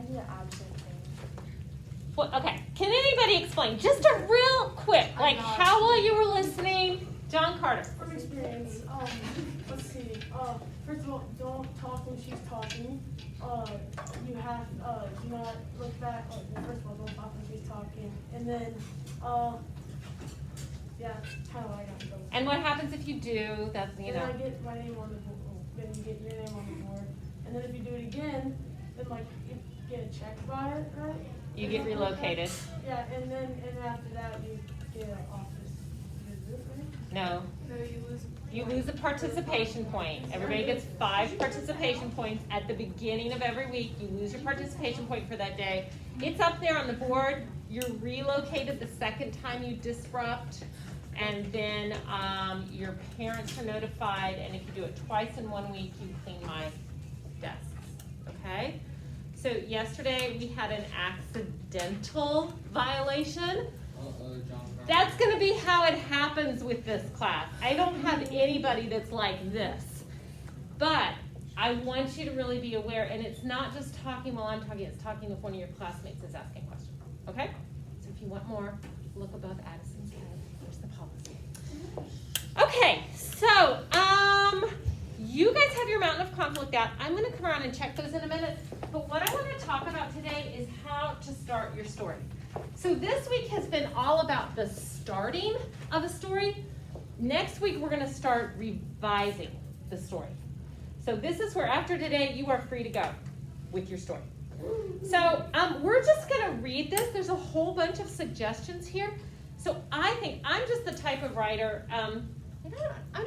the absent thing? Well, okay, can anybody explain, just a real quick, like how while you were listening, John Carter? From experience, let's see. First of all, don't talk when she's talking. You have, do not look back. Well, first of all, don't talk when she's talking. And then, yeah, that's kind of what I got in trouble. And what happens if you do, that's, you Then know. I get my name on the board. Then you get your name on the board. And then if you do it again, then like you get a check by it, right? You get relocated. Yeah, and after that you get an office visit, right? No, No, you lose. you lose a participation point. Everybody gets 5 participation points at the beginning of every week. You lose your participation point for that day. It's up there on the board. You're relocated the second time you disrupt, and then your parents are notified, and if you do it twice in 1 week, you clean my desks, okay? So yesterday we had an accidental violation. That's going to be how it happens with this class. I don't have anybody that's like this. But I want you to really be aware, and it's not just talking while I'm talking, it's talking if one of your classmates is asking questions. Okay? So if you want more, look above Addison's head. There's the policy. Okay, so you guys have your mountain of conflict out. I'm going to come around and check those in a minute. But what I want to talk about today is how to start your story. So this week has been all about the starting of a story. Next week, we're going to start revising the story. So this is where after today, you are free to go with your story. So we're just going to read this. There's a whole bunch of suggestions here. So I think I'm just the type of writer, I'm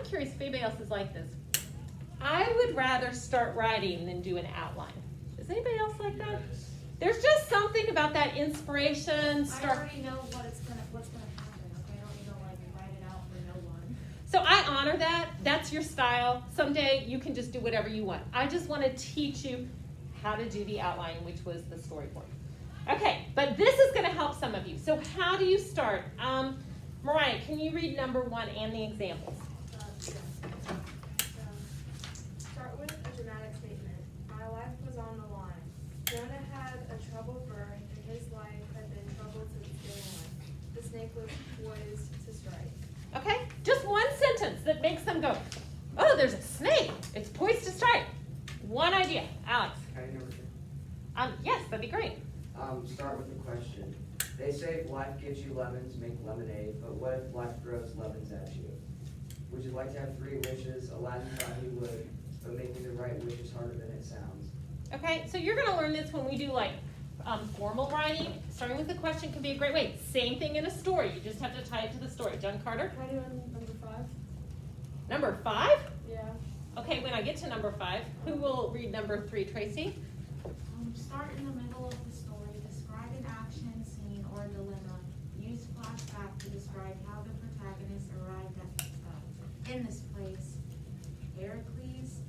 curious if anybody else is like this. I would rather start writing than do an outline. Is anybody else like that? There's just something about that inspiration. I already know what's gonna happen. Okay, I don't need to like write it out for no one. So I honor that. That's your style. Someday you can just do whatever you want. I just want to teach you how to do the outline, which was the storyboard. Okay, but this is going to help some of you. So how do you start? Mariah, can you read number 1 and the examples? Start with a dramatic statement. My life was on the line. Jonah had a troubled burn, and his life had been troubled since day one. The snake was poised to strike. Okay, just one sentence that makes them go, oh, there's a snake. It's poised to strike. One idea. Alex? Can I number 2? Yes, that'd be great. Start with a question. They say if life gives you lemons, make lemonade, but what if life throws lemons at you? Would you like to have 3 wishes? Aladdin thought he would, but making the right wish is harder than it sounds. Okay, so you're going to learn this when we do like formal writing. Starting with a question can be a great way. Same thing in a story. You just have to tie it to the story. John Carter? Can I do number 5? Number 5? Yeah. Okay, when I get to number 5, who will read number 3, Tracy? Start in the middle of the story. Describe an action, scene, or dilemma. Use flashback to describe how the protagonist arrived in this place. Heracles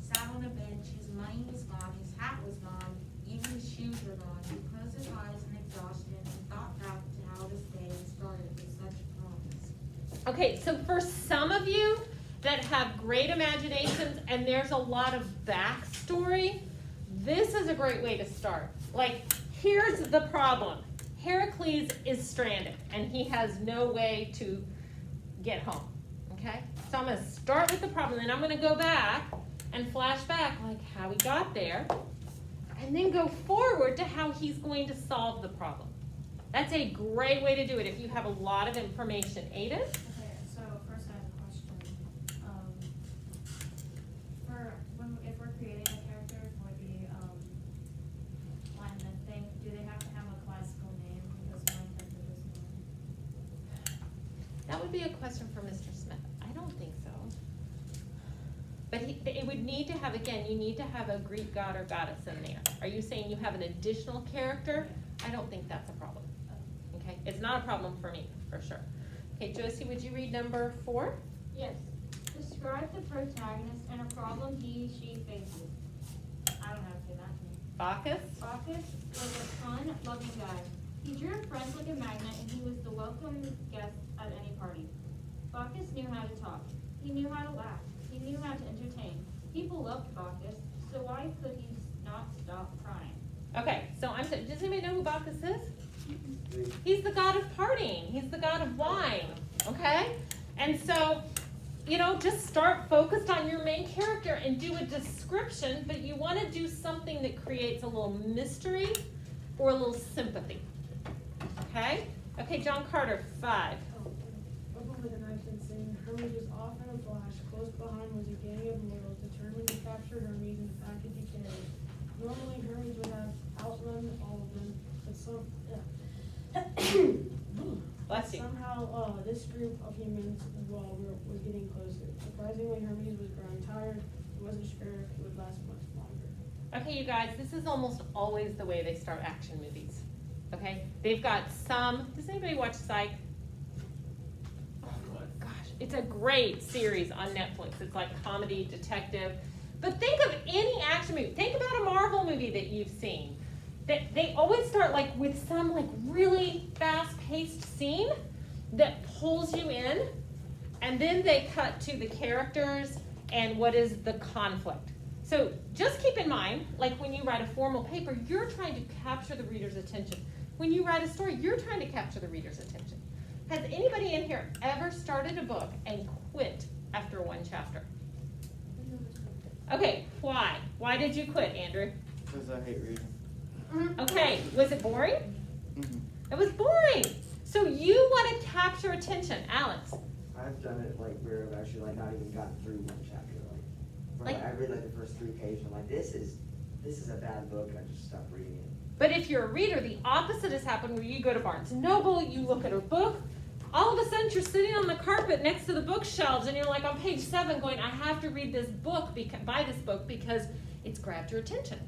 sat on a bench. His money was gone. His hat was gone. Even his shoes were gone. He closed his eyes in exhaustion and thought back to how this day started with such promise. Okay, so for some of you that have great imaginations and there's a lot of backstory, this is a great way to start. Like, here's the problem. Heracles is stranded and he has no way to get home, okay? So I'm gonna start with the problem, then I'm gonna go back and flash back like how he got there, and then go forward to how he's going to solve the problem. That's a great way to do it if you have a lot of information. Aiden? Okay, so first I have a question. If we're creating a character for the line and thing, do they have to have a classical name? Because my character does not. That would be a question for Mr. Smith. I don't think so. But it would need to have, again, you need to have a Greek god or goddess in there. Are you saying you have an additional character? I don't think that's a problem. Okay, it's not a problem for me, for sure. Okay, Josie, would you read number 4? Yes. Describe the protagonist and a problem she faces. I don't know how to say that. Bacchus? Bacchus was a fun, loving guy. He drew friends like a magnet, and he was the welcome guest at any party. Bacchus knew how to talk. He knew how to laugh. He knew how to entertain. People loved Bacchus, so why could he not stop trying? Okay, so does anybody know who Bacchus is? The- He's the god of partying. He's the god of wine. Okay? And so, just start focused on your main character and do a description, but you want to do something that creates a little mystery or a little sympathy. Okay? Okay, John Carter, 5. Open with an action scene. Hermes was off in a flash. Close behind was a gang of mortals determined to capture Hermes in the package he carried. Normally, Hermes would have outrun all of them, but Bless you. somehow this group of humans was getting closer. Surprisingly, Hermes was growing tired. He wasn't sure if it would last much longer. Okay, you guys, this is almost always the way they start action movies. Okay? They've got does anybody watch Psych? Oh gosh, it's a great series on Netflix. It's like comedy, detective. But think of any action movie. Think about a Marvel movie that you've seen. They always start with some really fast-paced scene that pulls you in, and then they cut to the characters and what is the conflict. So just keep in mind, when you write a formal paper, you're trying to capture the reader's attention. When you write a story, you're trying to capture the reader's attention. Has anybody in here ever started a book and quit after one chapter? Okay, why? Why did you quit, Andrew? Because I hate reading. Okay, was it boring? Mm-hmm. It was boring. So you want to capture attention, Alex. I've done it where I've actually not even gotten through one chapter. I read the first 3 pages. I'm like, this is a bad book. I just stopped reading it. But if you're a reader, the opposite has happened where you go to Barnes & Noble, you look at a book, all of a sudden you're sitting on the carpet next to the bookshelves and you're on page 7 going, I have to read this book, buy this book because it's grabbed your attention.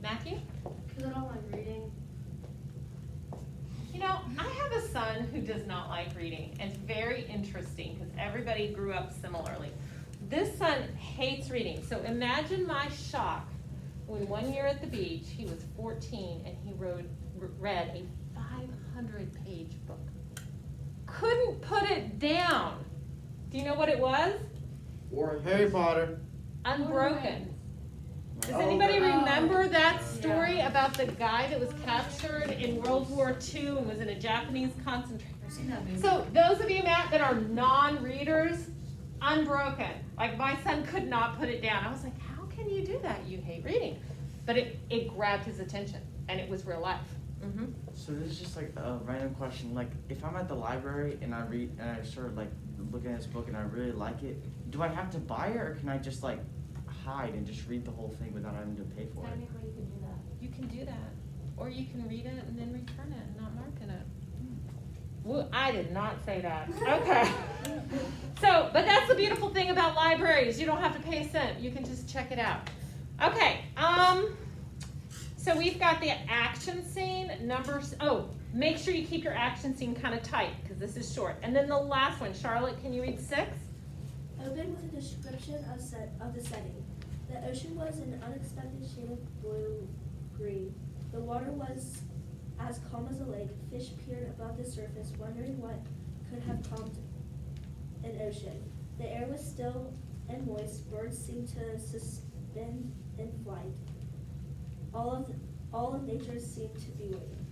Matthew? Because I don't like reading. I have a son who does not like reading, and it's very interesting because everybody grew up similarly. This son hates reading, so imagine my shock when one year at the beach, he was 14 and he read a 500-page book. Couldn't put it down. Do you know what it was? Or Harry Potter. Unbroken. Does Oh, anybody okay. remember that story about the guy that was captured in World War II and was in a Japanese concentration? So those of you, Matt, that are non-readers, Unbroken. My son could not put it down. I was like, how can you do that? You hate reading. But it grabbed his attention, and it was real life. Mm-hmm. So this is just a random question. If I'm at the library and I read and I start looking at this book and I really like it, do I have to buy it or can I just hide and just read the whole thing without having to pay for it? Technically, you can do that. You can do that. Or you can read it and then return it and not market it. Well, I did not say that. Okay. But that's the beautiful thing about libraries. You don't have to pay a cent. You can just check it out. Okay. So we've got the action scene. Make sure you keep your action scene kind of tight because this is short. And then the last one, Charlotte, can you read 6? Open with a description of the setting. The ocean was an unexpected shade of blue-green. The water was as calm as a lake. Fish peered above the surface, wondering what could have calmed an ocean. The air was still and moist. Birds seemed to suspend in flight. All of nature seemed to be waiting.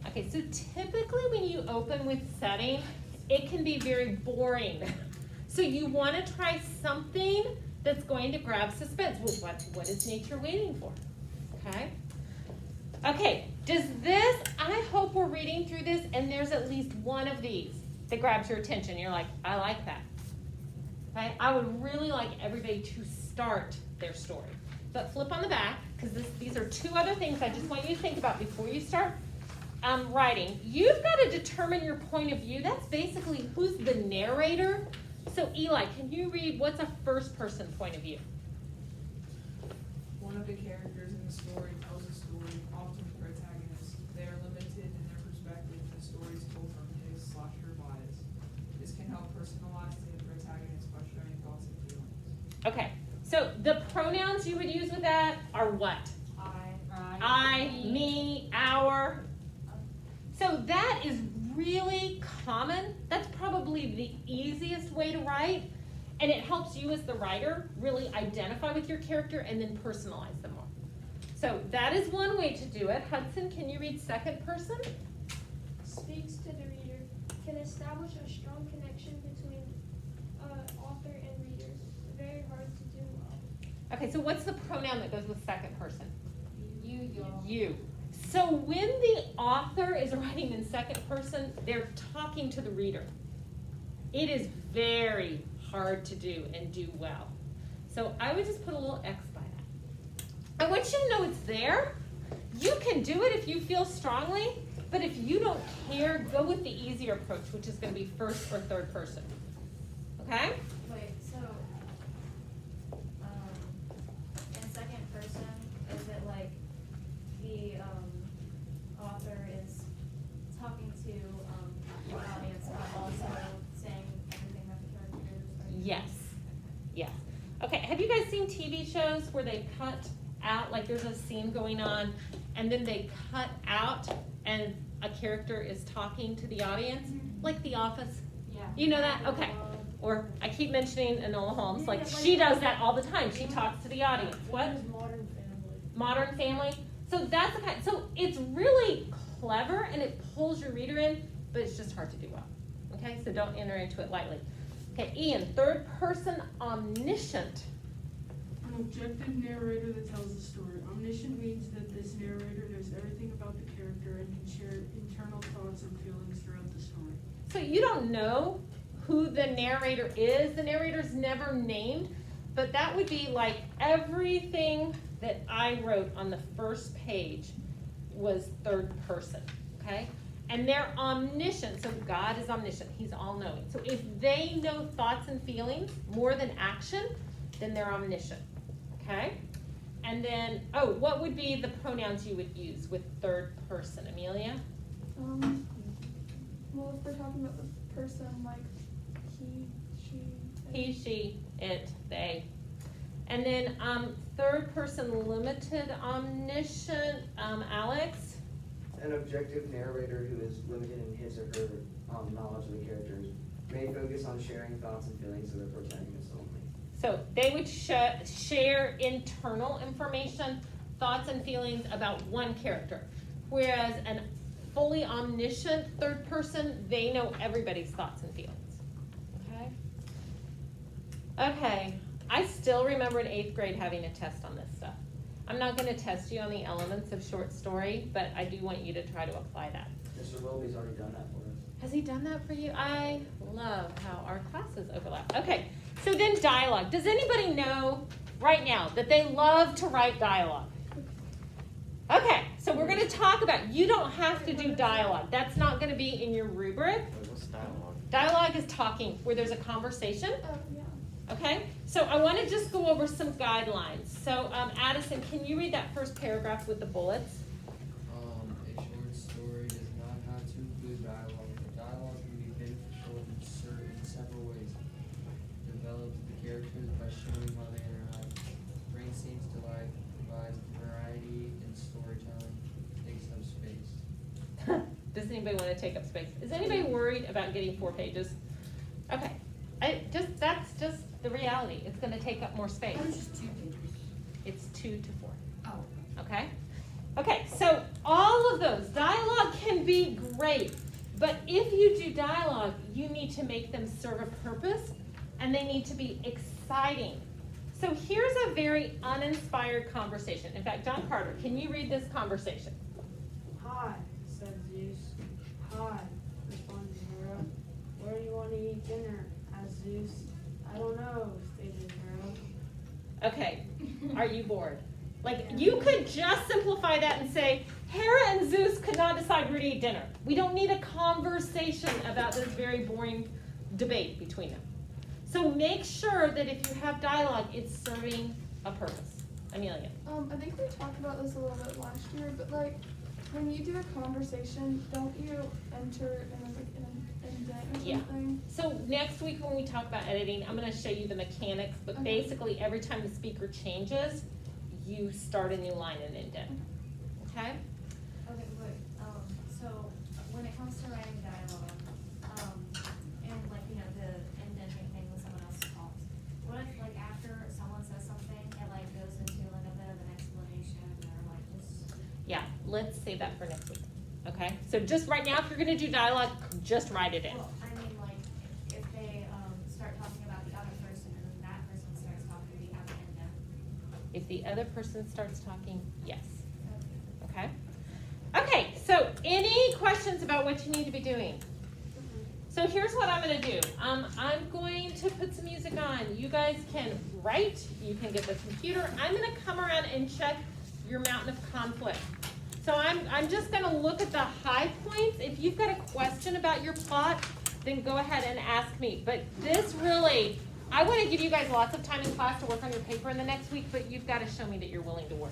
Okay, so typically when you open with setting, it can be very boring. So you want to try something that's going to grab suspense. Well, what is nature waiting for? Okay? Okay, I hope we're reading through this and there's at least one of these that grabs your attention. You're like, I like that. Okay? I would really like everybody to start their story. But flip on the back, because these are 2 other things I just want you to think about before you start writing. You've got to determine your point of view. That's basically who's the narrator. So Eli, can you read what's a first person point of view? One of the characters in the story tells a story, often the protagonist. They are limited in their perspective. The story is told from his/her bias. This can help personalize to the protagonist by showing thoughts and feelings. Okay, so the pronouns you would use with that are what? I, me, our. So that is really common. That's probably the easiest way to write. And it helps you as the writer really identify with your character and then personalize them more. So So that is one way to do it. Hudson, can you read second person? Speaks to the reader, can establish a strong connection between author and reader. Very hard to do well. Okay, so what's the pronoun that goes with second person? You, y'all. You. So when the author is writing in second person, they're talking to the reader. It is very hard to do and do well. So I would just put a little X by that. I want you to know it's there. You can do it if you feel strongly, but if you don't care, go with the easier approach, which is going to be first or third person. Okay? Wait, so, in second person, is it like the, author is talking to, the audience, but also saying everything that the characters are? Yes. Yes. Okay, have you guys seen TV shows where they cut out, like there's a scene going on, and then they cut out and a character is talking to the audience? Like The Office? Yeah. You know that? Okay. Or I keep mentioning Enola Holmes, like she does that all the time. She talks to the audience. What? What is Modern Family? Modern Family. So that's the kind, so it's really clever and it pulls your reader in, but it's just hard to do well. Okay, so don't enter into it lightly. Okay, Ian, third person omniscient. An objective narrator that tells the story. Omniscient means that this narrator knows everything about the character and can share internal thoughts and feelings throughout the story. So you don't know who the narrator is. The narrator's never named, but that would be like everything that I wrote on the first page was third person, okay? And they're omniscient, so God is omniscient, he's all-knowing. So if they know thoughts and feelings more than action, then they're omniscient, okay? And then, oh, what would be the pronouns you would use with third person, Amelia? Well, if we're talking about the person, like he, she. He, she, it, they. And then third person limited omniscient, Alex? An objective narrator who is limited in his or her knowledge of the characters may focus on sharing thoughts and feelings of the protagonist only. So they would share internal information, thoughts and feelings about one character. Whereas an fully omniscient third person, they know everybody's thoughts and feelings. Okay? Okay, I still remember in 8th grade having a test on this stuff. I'm not going to test you on the elements of short story, but I do want you to try to apply that. Mr. Wilby's already done that for us. Has he done that for you? I love how our classes overlap. Okay, so then dialogue. Does anybody know right now that they love to write dialogue? Okay, so we're going to talk about, you don't have to do dialogue. That's not going to be in your rubric. Wait, what's dialogue? Dialogue is talking, where there's a conversation. Oh, yeah. Okay, so I want to just go over some guidelines. So Addison, can you read that first paragraph with the bullets? A short story does not have to include dialogue. The dialogue can be beneficial in several ways. Develop the characters by showing how they interact. Bring scenes to life. Provides variety in storytelling. Takes up space. Does anybody want to take up space? Is anybody worried about getting 4 pages? Okay, that's just the reality. It's going to take up more space. It's just 2 pages. It's 2 to 4. Oh. Okay? Okay, so all of those, dialogue can be great, but if you do dialogue, you need to make them serve a purpose, and they need to be exciting. So here's a very uninspired conversation. In fact, John Carter, can you read this conversation? Hi, said Zeus. Hi, responded Hera. Where do you want to eat dinner? Asked Zeus. I don't know, stated Hera. Okay, are you bored? Like, you could just simplify that and say, Hera and Zeus could not decide where to eat dinner. We don't need a conversation about this very boring debate between them. So make sure that if you have dialogue, it's serving a purpose. Amelia. I think we talked about this a little bit last year, but like, when you do a conversation, don't you enter in like an indent or Yeah. something? So next week when we talk about editing, I'm going to show you the mechanics, but Okay. basically every time the speaker changes, you start a new line and indent. Okay? Okay, wait, so when it comes to writing dialogue, and like, you know, the indenting thing with someone else's thoughts, what if like after someone says something, it like goes into like a bit of an explanation or like let's save that for next week, okay? So just right now, if you're gonna do dialogue, just write it in. Well, I mean, like, if they, start talking about the other person and then that person starts talking, we have to end them. If the other person starts talking, yes, okay? Okay, so any questions about what you need to be doing? So here's what I'm gonna do. I'm going to put some music on. You guys can write, you can get the computer. I'm gonna come around and check your mountain of conflict. So I'm just gonna look at the high points. If you've got a question about your plot, then go ahead and ask me. But this really, I wanna give you guys lots of time in class to work on your paper in the next week, but you've gotta show me that you're willing to work.